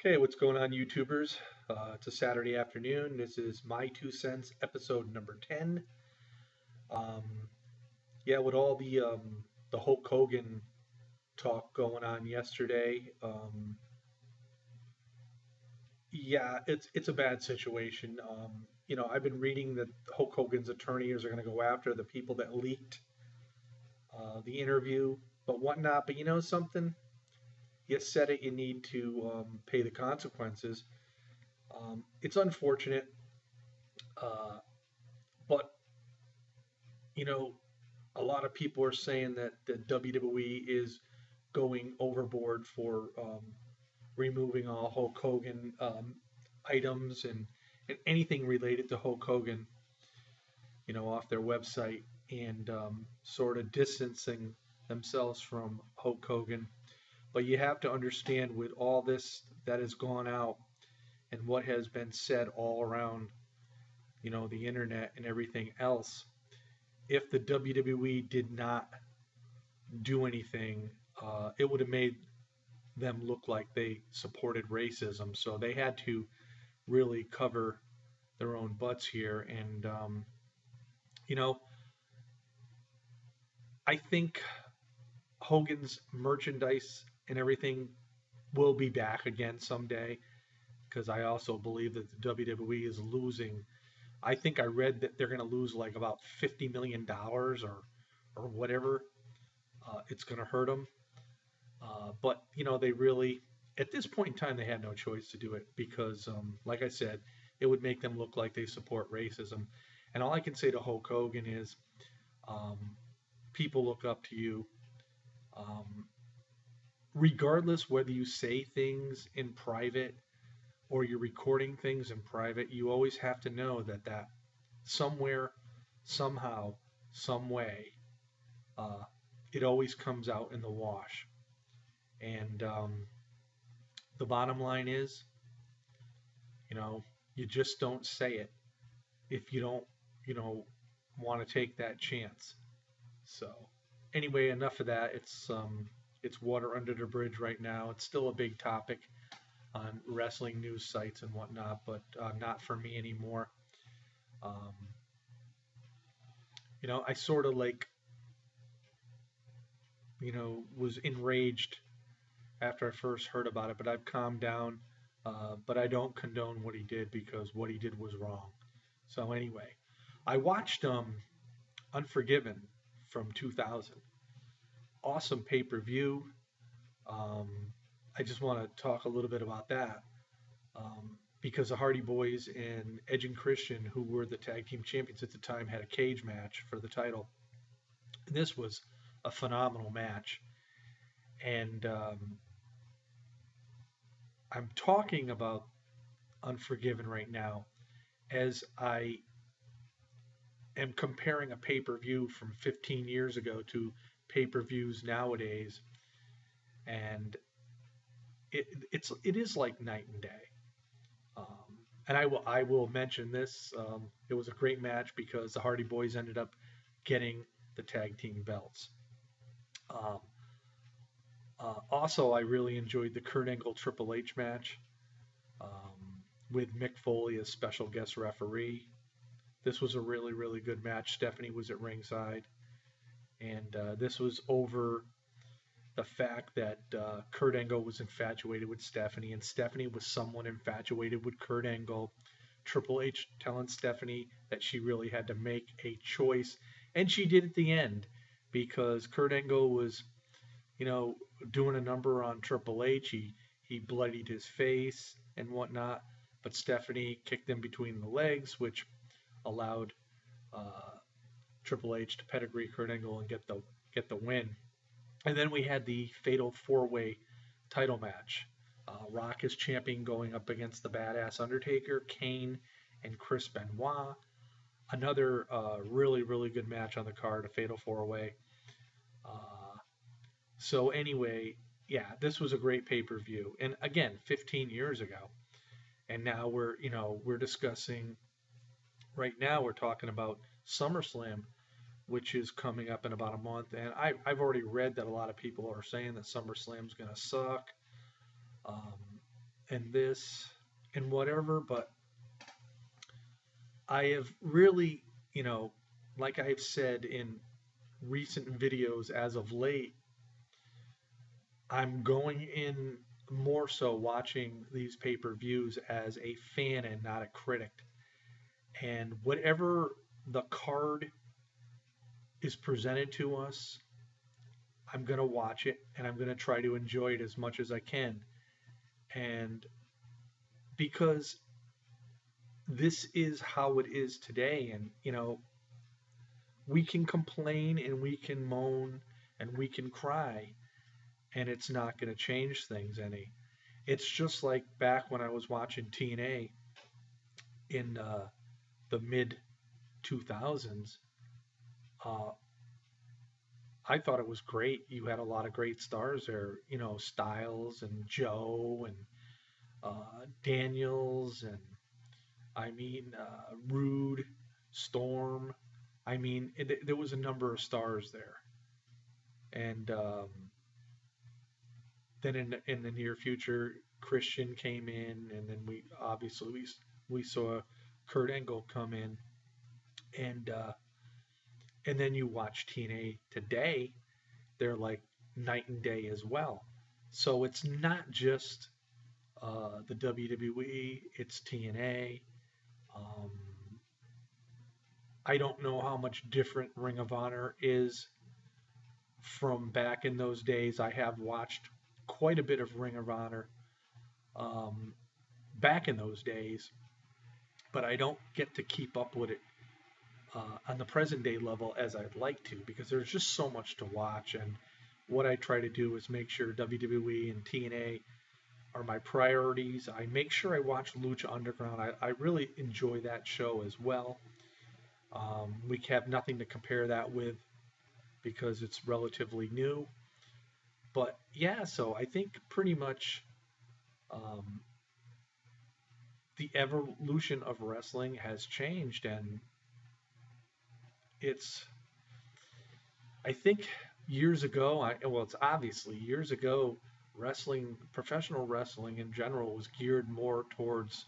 Okay, what's going on, YouTubers? It's a Saturday afternoon. This is My Two Cents, episode number 10. Um, yeah, with all the Hulk Hogan talk going on yesterday, yeah, it's a bad situation. I've been reading that Hulk Hogan's attorneys are going to go after the people that leaked the interview, but whatnot. But you know something? You said it. You need to pay the consequences. It's unfortunate, uh, but you know a lot of people are saying that the WWE is going overboard for removing all Hulk Hogan items and anything related to Hulk Hogan, off their website and sort of distancing themselves from Hulk Hogan. But you have to understand with all this that has gone out and what has been said all around, the internet and everything else, if the WWE did not do anything, it would have made them look like they supported racism. So they had to really cover their own butts here. And, you know, I think Hogan's merchandise and everything will be back again someday because I also believe that the WWE is losing. I think I read that they're going to lose like about $50 million or whatever. It's going to hurt them. But they really, at this point in time, they had no choice to do it because, like I said, it would make them look like they support racism. And all I can say to Hulk Hogan is, um, people look up to you, um, regardless whether you say things in private or you're recording things in private. You always have to know that somewhere, somehow, some way, uh, it always comes out in the wash. And the bottom line is, you know, you just don't say it if you don't, you know, want to take that chance. So, anyway, enough of that. It's water under the bridge right now. It's still a big topic on wrestling news sites and whatnot, but not for me anymore. Um, I sort of like, was enraged after I first heard about it, but I've calmed down. But I don't condone what he did because what he did was wrong. So anyway, I watched Unforgiven from 2000. Awesome pay per view. Um, I just want to talk a little bit about that because the Hardy Boys and Edge and Christian, who were the tag team champions at the time, had a cage match for the title. And this was a phenomenal match. And I'm talking about Unforgiven right now as I am comparing a pay per view from 15 years ago to pay per views nowadays. And it is like night and day. And I will mention this. It was a great match because the Hardy Boys ended up getting the tag team belts. Um, also, I really enjoyed the Kurt Angle Triple H match with Mick Foley as special guest referee. This was a really, really good match. Stephanie was at ringside, and this was over the fact that Kurt Angle was infatuated with Stephanie, and Stephanie was somewhat infatuated with Kurt Angle. Triple H telling Stephanie that she really had to make a choice, and she did at the end because Kurt Angle was, you know, doing a number on Triple H. He bloodied his face and whatnot, but Stephanie kicked him between the legs, which allowed uh, Triple H to pedigree Kurt Angle and get the win. And then we had the fatal four-way title match. Rock is champion going up against the badass Undertaker, Kane, and Chris Benoit. Another really, really good match on the card, a fatal four-way. Uh, so anyway, yeah, this was a great pay-per-view. And again, 15 years ago. And now we're discussing, right now we're talking about SummerSlam, which is coming up in about a month. And I've already read that a lot of people are saying that SummerSlam's going to suck. Um, and this and whatever, but I have really, like I've said in recent videos as of late, I'm going in more so watching these pay-per-views as a fan and not a critic. And whatever the card is presented to us, I'm going to watch it and I'm going to try to enjoy it as much as I can. And because this is how it is today, and we can complain and we can moan and we can cry, and it's not going to change things any. It's just like back when I was watching TNA in the mid 2000s. Uh, I thought it was great. You had a lot of great stars there, Styles and Joe and Daniels, and Rude, Storm. There was a number of stars there. And then in the near future, Christian came in, and then we saw Kurt Angle come in, and then you watch TNA today, they're like night and day as well. So it's not just the WWE, it's TNA. Um, I don't know how much different Ring of Honor is from back in those days. I have watched quite a bit of Ring of Honor um, back in those days, but I don't get to keep up with it on the present day level as I'd like to, because there's just so much to watch. And what I try to do is make sure WWE and TNA are my priorities. I make sure I watch Lucha Underground. I really enjoy that show as well. We have nothing to compare that with because it's relatively new. But yeah, so I think pretty much um, the evolution of wrestling has changed, and it's, I think years ago, it's obviously years ago, wrestling, professional wrestling in general was geared more towards,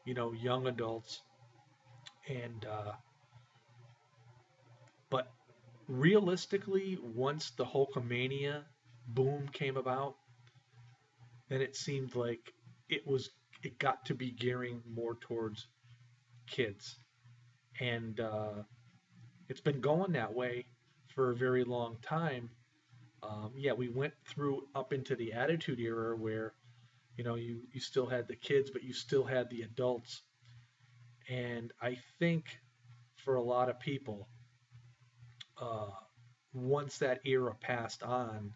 young adults. And, but realistically, once the Hulkamania boom came about, then it seemed like it got to be gearing more towards kids. And it's been going that way for a very long time. Yeah, we went through up into the Attitude Era where, you still had the kids, but you still had the adults. And I think for a lot of people, uh, once that era passed on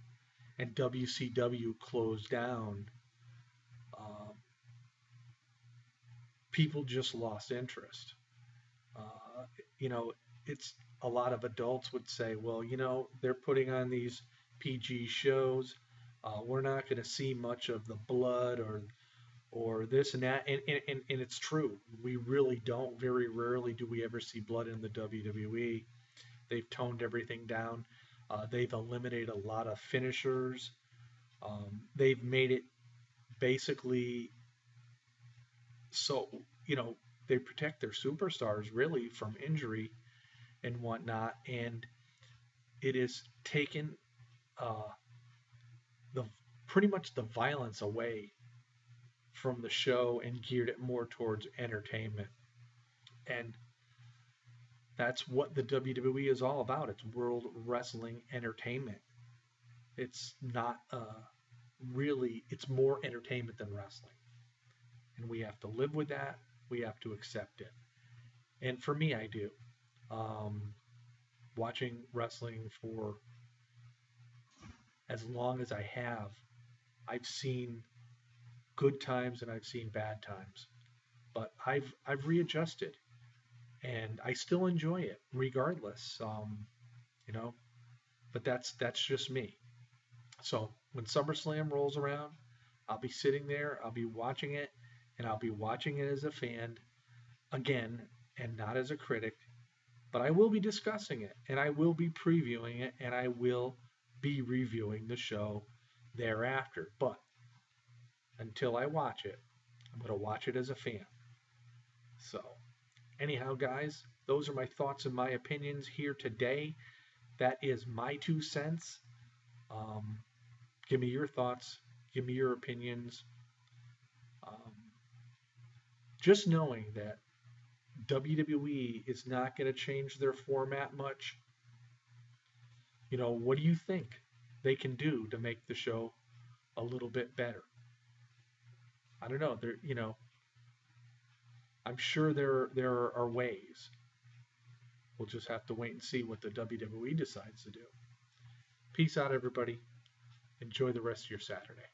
and WCW closed down, uh, people just lost interest. Uh, you know, it's a lot of adults would say, well, they're putting on these PG shows. We're not going to see much of the blood or this and that, and it's true. We really don't. Very rarely do we ever see blood in the WWE. They've toned everything down. They've eliminated a lot of finishers. They've made it basically so they protect their superstars really from injury and whatnot, and it has taken uh, the pretty much the violence away from the show and geared it more towards entertainment. And that's what the WWE is all about. It's World Wrestling Entertainment. It's not really, it's more entertainment than wrestling. And we have to live with that. We have to accept it. And for me, I do. Watching wrestling for as long as I have, I've seen good times and I've seen bad times. But I've readjusted, and I still enjoy it regardless. You know, but that's just me. So when SummerSlam rolls around, I'll be sitting there, I'll be watching it, and I'll be watching it as a fan again and not as a critic. But I will be discussing it, and I will be previewing it, and I will be reviewing the show thereafter. But until I watch it. I'm going to watch it as a fan. So, anyhow, guys, those are my thoughts and my opinions here today. That is my 2 cents. Give me your thoughts. Give me your opinions. Just knowing that WWE is not going to change their format much. What do you think they can do to make the show a little bit better? I don't know. I'm sure there are ways. We'll just have to wait and see what the WWE decides to do. Peace out, everybody. Enjoy the rest of your Saturday.